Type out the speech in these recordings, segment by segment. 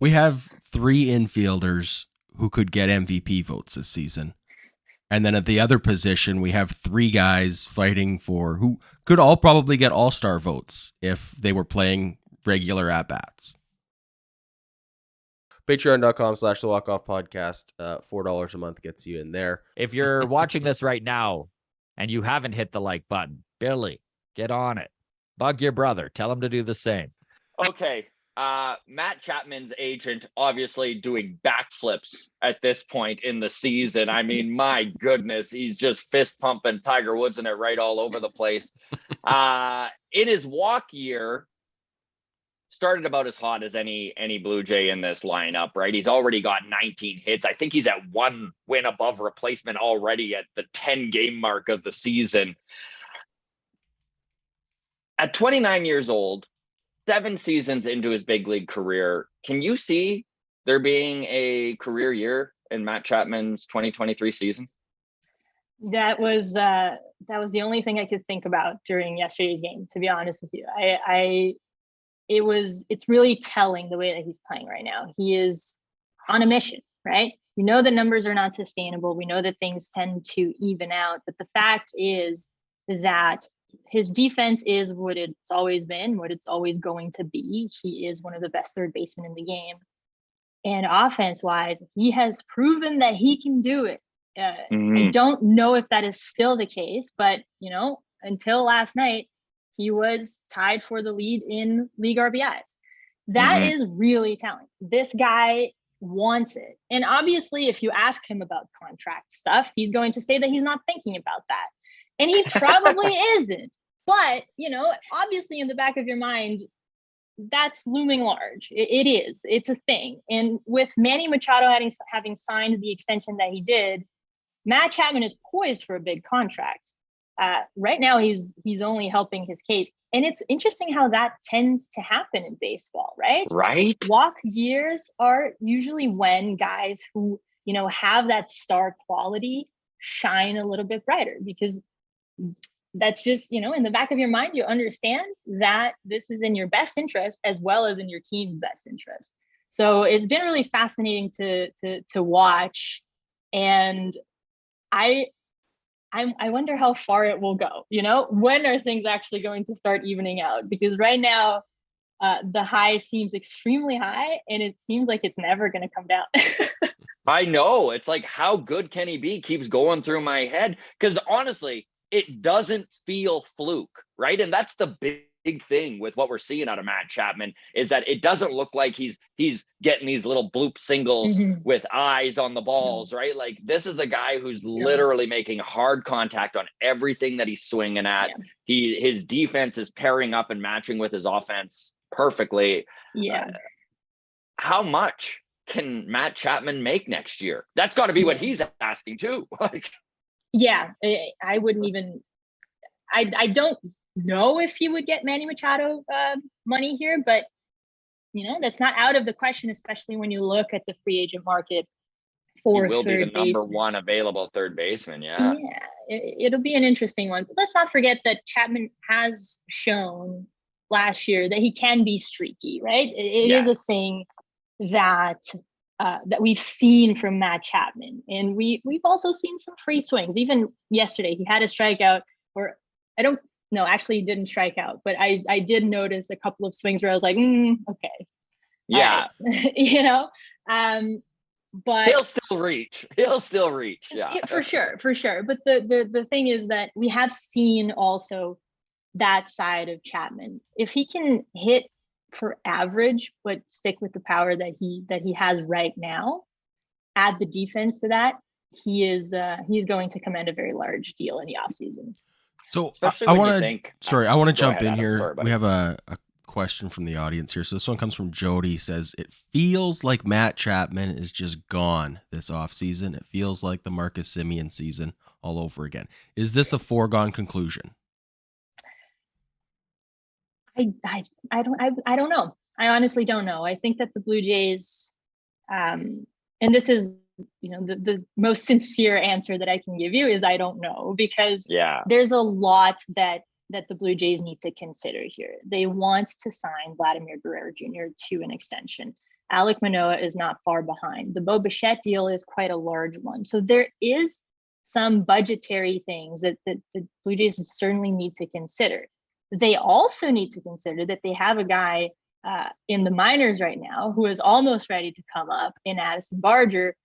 We have 3 infielders who could get MVP votes this season. And then at the other position, we have 3 guys fighting for who could all probably get all-star votes if they were playing regular at-bats. Patreon.com/the Walk-Off Podcast. $4 a month gets you in there. If you're watching this right now and you haven't hit the like button, Billy, get on it. Bug your brother. Tell him to do the same. Okay. Matt Chapman's agent obviously doing backflips at this point in the season. I mean, my goodness, he's just fist pumping Tiger Woods in it right all over the place. In his walk year, started about as hot as any Blue Jay in this lineup, right? He's already got 19 hits. I think he's at 1 win above replacement already at the 10-game mark of the season. At 29 years old, 7 seasons into his big league career, can you see there being a career year in Matt Chapman's 2023 season? That was the only thing I could think about during yesterday's game, to be honest with you. It's really telling the way that he's playing right now. He is on a mission, right? We know the numbers are not sustainable. We know that things tend to even out, but the fact is that his defense is what it's always been, what it's always going to be. He is one of the best third basemen in the game. And offense-wise, he has proven that he can do it. I don't know if that is still the case, but, until last night, he was tied for the lead in league RBIs. That is really telling. This guy wants it. And obviously, if you ask him about contract stuff, he's going to say that he's not thinking about that. And he probably isn't. But, obviously in the back of your mind, that's looming large. It is. It's a thing. And with Manny Machado having signed the extension that he did, Matt Chapman is poised for a big contract. Right now, he's only helping his case. And it's interesting how that tends to happen in baseball, right? Right. Walk years are usually when guys who, have that star quality shine a little bit brighter, because that's just, in the back of your mind, you understand that this is in your best interest as well as in your team's best interest. So it's been really fascinating to watch. And I wonder how far it will go. When are things actually going to start evening out? Because right now, the high seems extremely high, and it seems like it's never going to come down. I know. It's like, how good can he be? Keeps going through my head. Because honestly, it doesn't feel fluke, right? And that's the big thing with what we're seeing out of Matt Chapman, is that it doesn't look like he's getting these little bloop singles with eyes on the balls, right? Like, this is the guy who's literally making hard contact on everything that he's swinging at. His defense is pairing up and matching with his offense perfectly. How much can Matt Chapman make next year? That's got to be what he's asking too. I wouldn't even, I don't know if he would get Manny Machado money here, but that's not out of the question, especially when you look at the free agent market for he will be the number baseman. 1 available third baseman. It'll be an interesting one. But let's not forget that Chapman has shown last year that he can be streaky, right? It is a thing that we've seen from Matt Chapman, and we've also seen some free swings. Even yesterday, he had a strikeout, or I don't know, actually he didn't strike out, but I did notice a couple of swings where I was like, okay, but he'll still reach. for sure. But the thing is that we have seen also that side of Chapman. If he can hit for average, but stick with the power that he has right now, add the defense to that, he's going to command a very large deal in the offseason. So I want to jump in here. Sorry, we have a question from the audience here. So this one comes from Jody. Says, it feels like Matt Chapman is just gone this offseason. It feels like the Marcus Semien season all over again. Is this a foregone conclusion? I don't know. I honestly don't know. I think that the Blue Jays, and this is, the most sincere answer that I can give you is I don't know, because there's a lot that the Blue Jays need to consider here. They want to sign Vladimir Guerrero Jr. to an extension. Alek Manoah is not far behind. The Bo Bichette deal is quite a large one. So there is some budgetary things that the Blue Jays certainly need to consider. They also need to consider that they have a guy in the minors right now who is almost ready to come up in Addison Barger,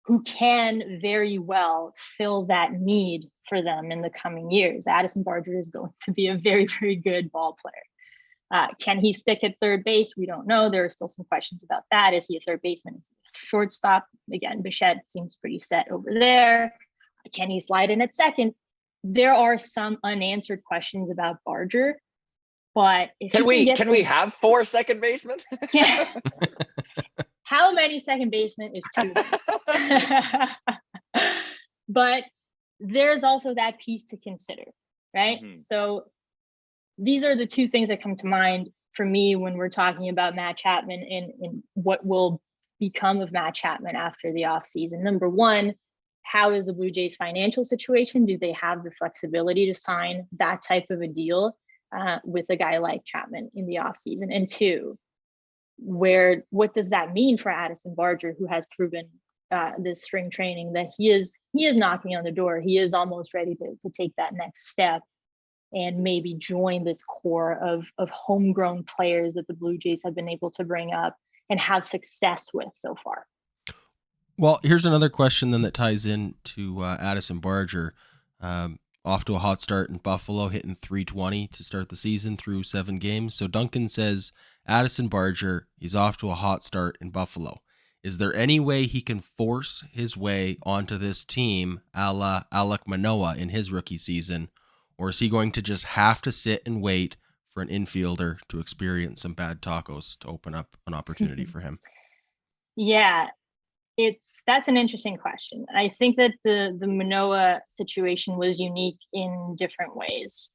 who can very well fill that need for them in the coming years. Addison Barger is going to be a very, very good ball player. Can he stick at third base? We don't know. There are still some questions about that. Is he a third baseman? Is he a shortstop? Again, Bichette seems pretty set over there. Can he slide in at second? There are some unanswered questions about Barger, but if can we have 4 second basemen? Yeah. How many second basemen is too many? But there's also that piece to consider, right? Mm-hmm. So these are the two things that come to mind for me when we're talking about Matt Chapman and what will become of Matt Chapman after the offseason. Number one, how is the Blue Jays' financial situation? Do they have the flexibility to sign that type of a deal with a guy like Chapman in the offseason? And two, what does that mean for Addison Barger, who has proven this spring training that he is knocking on the door. He is almost ready to take that next step and maybe join this core of homegrown players that the Blue Jays have been able to bring up and have success with so far. Well, here's another question then that ties into Addison Barger. Off to a hot start in Buffalo, hitting .320 to start the season through 7 games. So Duncan says, Addison Barger, he's off to a hot start in Buffalo. Is there any way he can force his way onto this team a la Alek Manoah in his rookie season? Or is he going to just have to sit and wait for an infielder to experience some bad tacos to open up an opportunity for him? Yeah, that's an interesting question. I think that the Manoah situation was unique in different ways.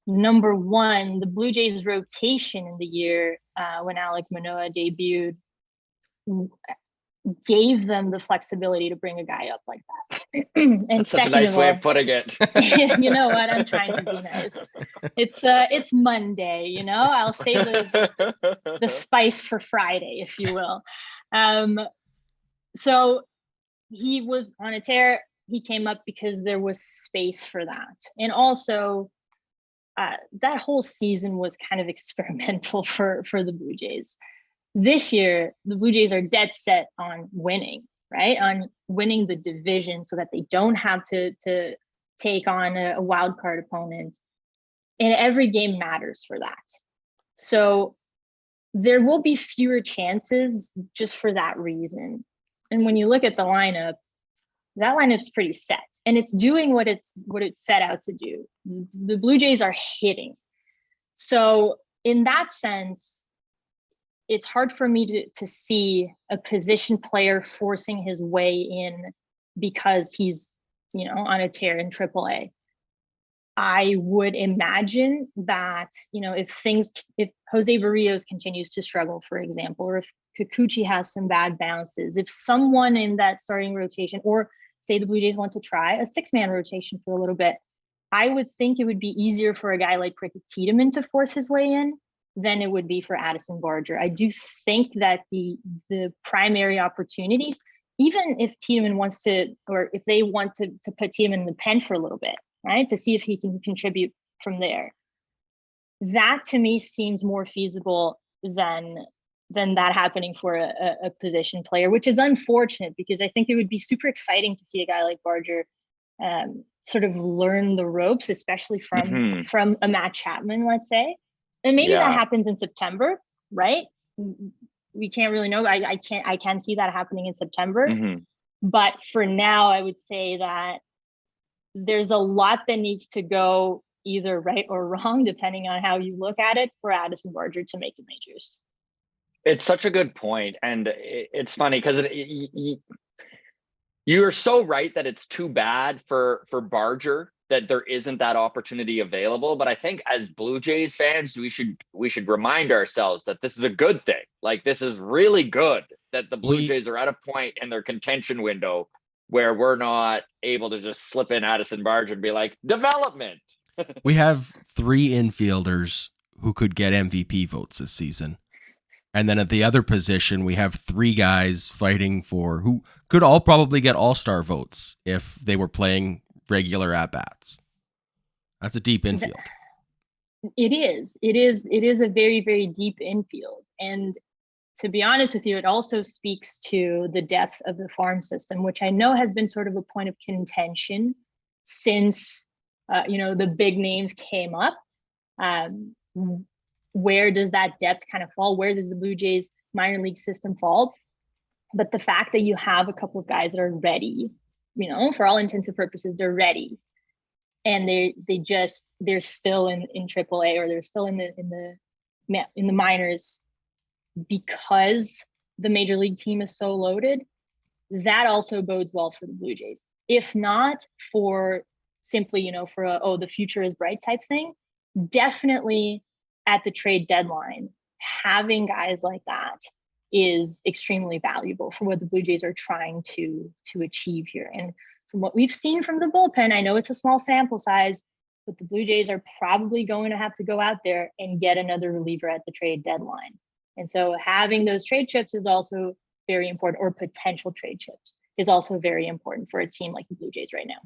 Number one, the Blue Jays rotation in the year when Alek Manoah debuted gave them the flexibility to bring a guy up like that. And that's such a nice way of putting it. You know what? I'm trying to be nice. It's Monday, you know. I'll save the spice for Friday, if you will. So he was on a tear. He came up because there was space for that, and also that whole season was kind of experimental for the Blue Jays. This year, the Blue Jays are dead set on winning, right? On winning the division so that they don't have to take on a wild card opponent. And every game matters for that. So there will be fewer chances just for that reason. And when you look at the lineup, that lineup's pretty set. And it's doing what it's set out to do. The Blue Jays are hitting. So in that sense, it's hard for me to see a position player forcing his way in because he's, on a tear in AAA. I would imagine that, if Jose Barrios continues to struggle, for example, or if Kikuchi has some bad bounces, if someone in that starting rotation, or say the Blue Jays want to try a 6-man rotation for a little bit, I would think it would be easier for a guy like Ricky Tiedemann to force his way in than it would be for Addison Barger. I do think that the primary opportunities, even if Tiedemann wants to, or if they want to put Tiedemann in the pen for a little bit, right, to see if he can contribute from there, that to me seems more feasible than that happening for a position player, which is unfortunate because I think it would be super exciting to see a guy like Barger sort of learn the ropes, especially from a Matt Chapman, let's say. And maybe that happens in September, right? We can't really know. I can see that happening in September. Mm-hmm. But for now, I would say that there's a lot that needs to go either right or wrong, depending on how you look at it, for Addison Barger to make the majors. It's such a good point. And it's funny because you're so right that it's too bad for Barger that there isn't that opportunity available. But I think as Blue Jays fans, we should remind ourselves that this is a good thing. Like, this is really good that the Blue Jays are at a point in their contention window where we're not able to just slip in Addison Barger and be like, development. We have 3 infielders who could get MVP votes this season. And then at the other position, we have 3 guys fighting for who could all probably get all-star votes if they were playing regular at-bats. That's a deep infield. It is. It is a very, very deep infield. And to be honest with you, it also speaks to the depth of the farm system, which I know has been sort of a point of contention since, the big names came up. Where does that depth kind of fall? Where does the Blue Jays minor league system fall? But the fact that you have a couple of guys that are ready, for all intents and purposes, they're ready. And they're still in AAA, or they're still in the minors because the major league team is so loaded. That also bodes well for the Blue Jays. If not for simply, for the future is bright type thing, definitely at the trade deadline, having guys like that is extremely valuable for what the Blue Jays are trying to achieve here. And from what we've seen from the bullpen, I know it's a small sample size, but the Blue Jays are probably going to have to go out there and get another reliever at the trade deadline. And so having those trade chips is also very important, or potential trade chips is also very important for a team like the Blue Jays right now.